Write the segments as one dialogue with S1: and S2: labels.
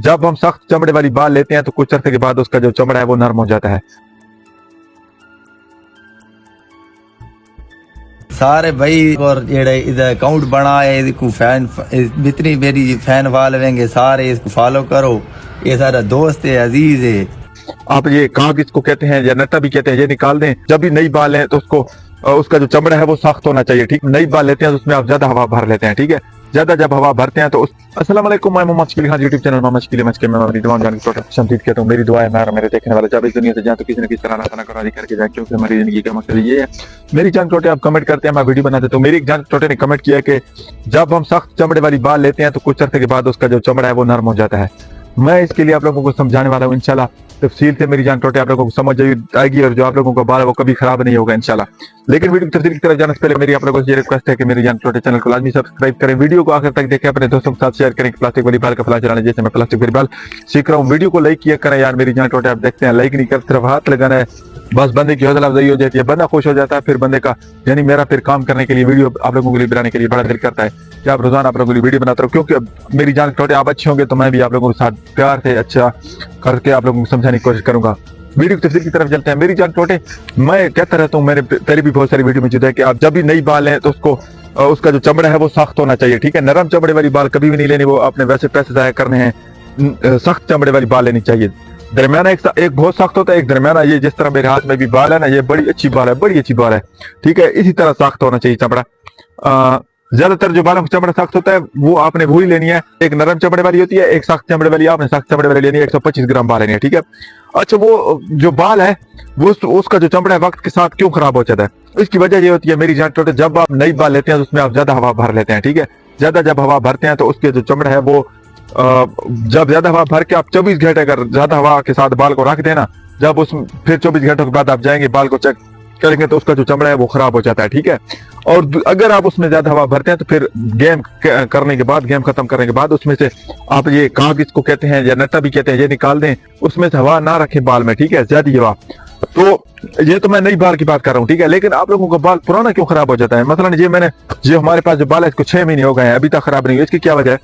S1: जब हम सख्त चमड़े वाली बाल लेते हैं तो कुछ अर्से के बाद उसका जो चमड़ा है वो नरम हो जाता है।
S2: सारे भाई और जेड़े इधर अकाउंट बना है इसको फैन जितनी मेरी फैन फॉलोइंग सारे इसको फॉलो करो। ये सारा दोस्त है, अजीज है।
S1: आप ये काग इसको कहते हैं या नट्टा भी कहते हैं, ये निकाल दें। जब भी नई बाल है तो उसको उसका जो चमड़ा है वो सख्त होना चाहिए। ठीक, नई बाल लेते हैं तो उसमें आप ज्यादा हवा भर लेते हैं। ठीक है, ज्यादा जब हवा भरते हैं तो उस अस्सलाम वालेकुम, मैं मोहम्मद शकील खान यूट्यूब चैनल मोहम्मद शकील मच के मैं अपनी दुआ जान की कहता हूँ। मेरी दुआ है मैं मेरे देखने वाले जब इस दुनिया से जाए तो किसी न किसी तरह ना करा करके जाए, क्योंकि हमारी जिंदगी का मकसद ये है। मेरी जान टोटे आप कमेंट करते हैं, मैं वीडियो बनाते तो मेरी जान टोटे ने कमेंट किया कि जब हम सख्त चमड़े वाली बाल लेते हैं तो कुछ अर्से के बाद उसका जो चमड़ा है वो नरम हो जाता है। मैं इसके लिए आप लोगों को समझाने वाला हूँ इंशाल्लाह तफसील से। मेरी जान टोटे आप लोगों को समझ आएगी और जो आप लोगों का बाल है वो कभी खराब नहीं होगा इंशाल्लाह। लेकिन वीडियो की तफसील की तरफ जाने से पहले मेरी आप लोगों से ये रिक्वेस्ट है कि मेरी जान टोटे चैनल को लाजमी सब्सक्राइब करें, वीडियो को आखिर तक देखें, अपने दोस्तों के साथ शेयर करें। प्लास्टिक वाली बाल का फला चलाने जैसे मैं प्लास्टिक वाली बाल सीख रहा हूँ। वीडियो को लाइक किया करें यार मेरी जान टोटे। आप देखते हैं लाइक नहीं कर, सिर्फ हाथ लगाना है, बस बंदे की हौसला अफजाई हो जाती है, बंदा खुश हो जाता है। फिर बंदे का यानी मेरा फिर काम करने के लिए, वीडियो आप लोगों के लिए बनाने के लिए बड़ा दिल करता है कि आप रोजाना आप लोगों के लिए वीडियो बनाता हूँ, क्योंकि मेरी जान टोटे आप अच्छे होंगे तो मैं भी आप लोगों के साथ प्यार से अच्छा करके आप लोगों को समझाने की कोशिश करूंगा। वीडियो की तफसील की तरफ चलते हैं। मेरी जान टोटे मैं कहता रहता हूँ, मैंने पहले भी बहुत सारी वीडियो में जुदा है कि आप जब भी नई बाल है तो उसको उसका जो चमड़ा है वो सख्त होना चाहिए। ठीक है, नरम चमड़े वाली बाल कभी भी नहीं लेनी, वो आपने वैसे पैसे जाया करने हैं। सख्त चमड़े वाली बाल लेनी चाहिए। दरमियाना एक बहुत सख्त होता है, एक दरमियाना, ये जिस तरह मेरे हाथ में भी बाल है ना, ये बड़ी अच्छी बाल है, बड़ी अच्छी बाल है। ठीक है, इसी तरह सख्त होना चाहिए चमड़ा। ज्यादातर जो बालों का चमड़ा सख्त होता है वो आपने वही लेनी है। एक नरम चमड़े वाली होती है, एक सख्त चमड़े वाली। आपने सख्त चमड़े वाली लेनी है, 125 ग्राम बाल लेनी है। ठीक है, अच्छा वो जो बाल है वो उसका जो चमड़ा है वक्त के साथ क्यों खराब हो जाता है? इसकी वजह ये होती है मेरी जान टोटे, जब आप नई बाल लेते हैं तो उसमें आप ज्यादा हवा भर लेते हैं। ठीक है, ज्यादा जब हवा भरते हैं तो उसके जो चमड़ा है वो जब ज्यादा हवा भर के आप 24 घंटे अगर ज्यादा हवा के साथ बाल को रख देना, जब उस फिर 24 घंटों के बाद आप जाएंगे बाल को चेक करेंगे तो उसका जो चमड़ा है वो खराब हो जाता है। ठीक है, और अगर आप उसमें ज्यादा हवा भरते हैं तो फिर गेम करने के बाद, गेम खत्म करने के बाद उसमें से आप ये काग इसको कहते हैं या नट्टा भी कहते हैं, ये निकाल दें, उसमें से हवा ना रखें बाल में। ठीक है, ज्यादा हवा। तो ये तो मैं नई बाल की बात कर रहा हूँ। ठीक है, लेकिन आप लोगों का बाल पुराना क्यों खराब हो जाता है? मसलन ये हमारे पास जो बाल है इसको 6 महीने हो गए हैं, अभी तक खराब नहीं हुआ। इसकी क्या वजह है?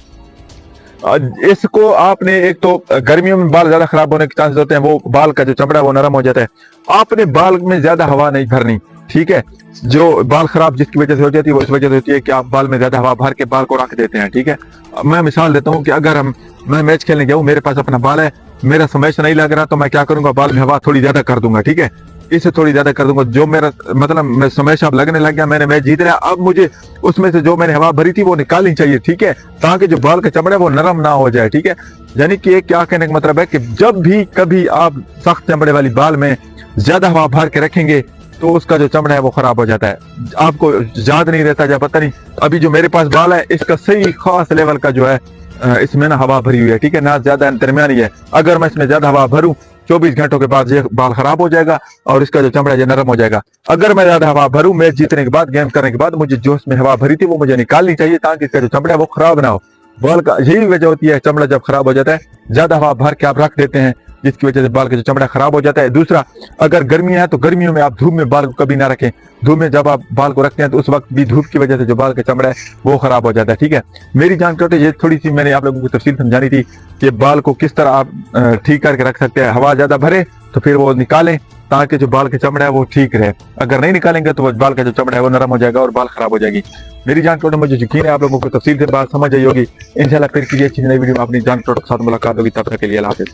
S1: इसको आपने एक तो गर्मियों में बाल ज्यादा खराब होने के चांसेस होते हैं, वो बाल का जो चमड़ा है वो नरम हो जाता है। आपने बाल में ज्यादा हवा नहीं भरनी। ठीक है, जो बाल खराब जिसकी वजह से हो जाती है वो इस वजह से होती है कि आप बाल में ज्यादा हवा भर के बाल को रख देते हैं। ठीक है, मैं मिसाल देता हूँ कि अगर मैं मैच खेलने गया हूँ, मेरे पास अपना बाल है, मेरा समझ नहीं लग रहा तो मैं क्या करूंगा, बाल में हवा थोड़ी ज्यादा कर दूंगा। ठीक है, इसे थोड़ी ज्यादा कर दूंगा, जो मेरा मतलब मैं समय अब लगने लग गया, मैंने मैच जीत रहा, अब मुझे उसमें से जो मैंने हवा भरी थी वो निकालनी चाहिए। ठीक है, ताकि जो बाल का चमड़ा है वो नरम ना हो जाए। ठीक है, यानी कि एक क्या कहने का मतलब है कि जब भी कभी आप सख्त चमड़े वाली बाल में ज्यादा हवा भर के रखेंगे तो उसका जो चमड़ा है वो खराब हो जाता है। आपको याद नहीं रहता, या पता नहीं, अभी जो मेरे पास बाल है इसका सही खास लेवल का जो है इसमें ना हवा भरी हुई है। ठीक है, ना ज्यादा दरमियानी है। अगर मैं इसमें ज्यादा हवा भरूं 24 घंटों के बाद ये बाल खराब हो जाएगा और इसका जो चमड़ा है नरम हो जाएगा। अगर मैं ज्यादा हवा भरूं मैच जीतने के बाद, गेम करने के बाद, मुझे जो इसमें हवा भरी थी वो मुझे निकालनी चाहिए ताकि इसका जो चमड़ा है वो खराब ना हो। बाल का यही वजह होती है, चमड़ा जब खराब हो जाता है ज्यादा हवा भर के आप रख देते हैं, जिसकी वजह से बाल का जो चमड़ा खराब हो जाता है। दूसरा, अगर गर्मियां है तो गर्मियों में आप धूप में बाल को कभी ना रखें। धूप में जब आप बाल को रखते हैं तो उस वक्त भी धूप की वजह से जो बाल का चमड़ा है वो खराब हो जाता है। ठीक है, मेरी जान टोटे ये थोड़ी सी मैंने आप लोगों को तफसील समझानी थी कि बाल को किस तरह आप ठीक करके रख सकते हैं। हवा ज्यादा भरे तो फिर वो निकालें ताकि जो बाल का चमड़ा है वो ठीक रहे। अगर नहीं निकालेंगे तो बाल का जो चमड़ा है वो नरम हो जाएगा और बाल खराब हो जाएगी। मेरी जान टोटे मुझे यकीन है आप लोगों को तफसील से बात समझ आई होगी। इंशाल्लाह फिर किसी अच्छी नई वीडियो में अपनी जान टोटे के साथ मुलाकात होगी। तब तक के लिए अल्लाह हाफिज़।